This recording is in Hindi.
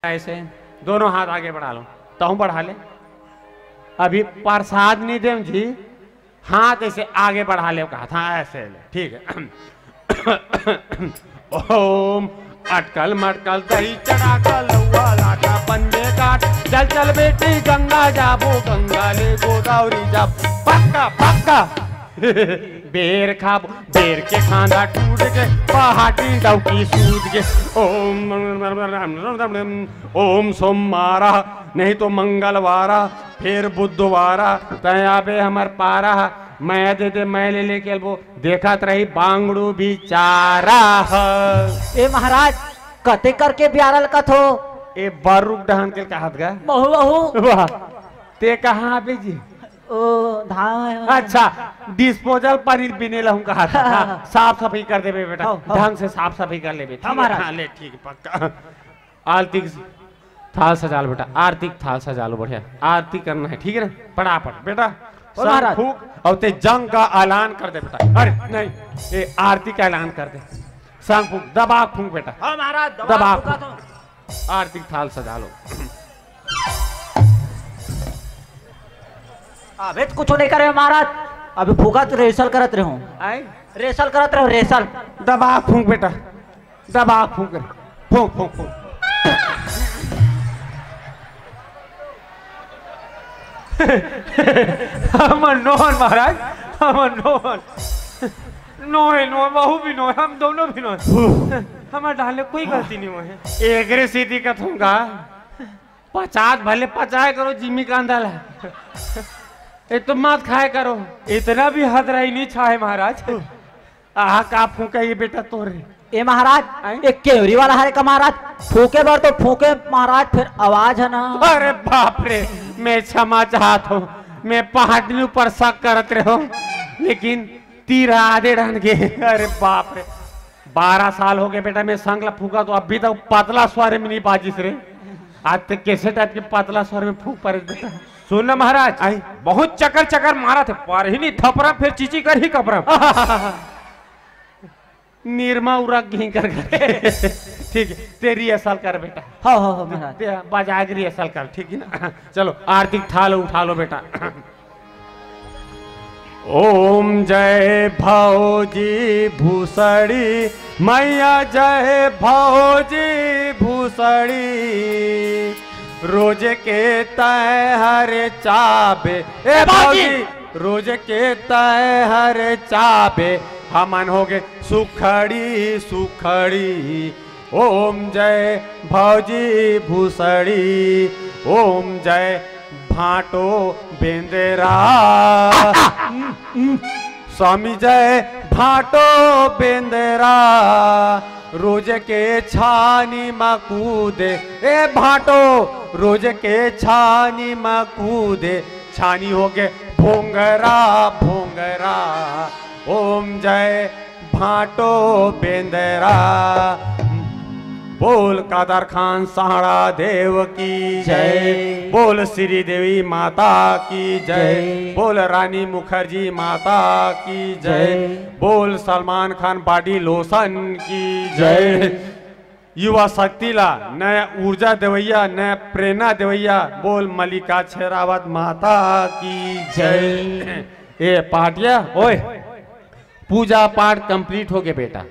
ऐसे दोनों हाथ आगे बढ़ा लो, तो बढ़ा ले। अभी प्रसाद नहीं दे जी, हाथ ऐसे आगे बढ़ा ले, कहा था ऐसे ले, ठीक है। ओम अटकल मटकल दही चढ़ा कर लौआ लाटा पंजे काट, चल चल बेटी गंगा जाबो, गंगा ले गोदावरी जाब, पक्का पक्का। बेर खाबो, बेर के खांदा टूट के पहाड़ी डौकी सूद के। ओम सोमवारा नहीं तो मंगलवारा, फिर बुधवारा तया पे हमार पारा, मैं दे दे मैं ले लेके वो देखत रही बांगड़ू बिचारा। ए महाराज कते करके ब्यारल कथो ए बरुक डहन के कहत गा बहु बहु वाह ते कहाँ पे जी? ओ धाम अच्छा डिस्पोजल पनीर बिने लहूं कहा था। साफ सफाई कर दे बेटा, ढंग से साफ सफाई कर ले बेटा। हमारा ले ठीक पक्का। आरती थाल सजा लो बेटा, आरती थाल सजा लो, बढ़िया आरती करना है, ठीक है ना? फटाफट बेटा महाराज फूक और ते जंग का ऐलान कर दे बेटा। अरे नहीं ये आरती का ऐलान कर दे, संग फूक दबा फूक बेटा। हाँ महाराज दबा आरती थाल सजा लो। अबे कुछ नहीं करे महाराज, अभी फूका तो रेसल करत रहो, रेसल करत रहो रेसल। दबा फूक बेटा, दबा फूक फूक फूक फूक। हमर नोहन महाराज, हमर नोहन नोहे नो बहू भी नो, हम दोनों भी नो। हमारे डाले कोई गलती नहीं हुई है। एकरे सीधी कथूंगा 50 भले 50 करो जिम्मी का अंदाल है, ये तो मत खाए करो। इतना भी हद रही नहीं छाए महाराज। आह का फूका ये बेटा तोरे। ए महाराज एक केवरी वाला है का महाराज, फूके बार तो फूके महाराज, फिर आवाज है ना। अरे बाप रे, मैं क्षमा चाहत हूँ, मैं पहाड़ी पर शक करत रहो, लेकिन तीर आधे ढंग के। अरे बाप रे 12 साल हो गए बेटा मैं संगला फूका, तो अभी तक पतला स्वर में नहीं बाजिस रे। आज तक कैसे टाइप के पतला स्वर में फूक पड़े बेटा। सुन ना महाराज, बहुत चक्कर चक्कर मारा थे, पर ही नहीं थपरा, फिर चीची कर ही कपरा। निर्मा उरा घी कर ठीक है, तेरी असल कर बेटा। हाँ हाँ हाँ महाराज बाजागरी असल कर, ठीक है ना? चलो आरती उठा लो, उठा लो बेटा। ओम जय भौजी भूसड़ी मैया, जय भौजी भूसड़ी, रोज के तय हर चाबे ए भौजी, रोज के तय हर चाबे, हमन हो गए सुखड़ी सुखड़ी। ओम जय भौजी भूसड़ी, ओम जय भाटो बेंदेरा, स्वामी जय भाटो बेंदेरा, रोज के छानी मकूदे ए भाटो, रोज के छानी मकूदे, छानी हो गए भोंगरा भोंगरा। ओम जय भाटो बेंदेरा, बोल कादर खान सहाड़ा देव की जय, बोल श्री देवी माता की जय, बोल रानी मुखर्जी माता की जय, बोल सलमान खान बॉडी लोशन की जय। युवा शक्ति ला नया ऊर्जा देवैया, नया प्रेरणा देवैया, बोल मल्लिका शेरावत माता की जय। ए पाटिया ओए, पूजा पाठ कंप्लीट हो गया बेटा।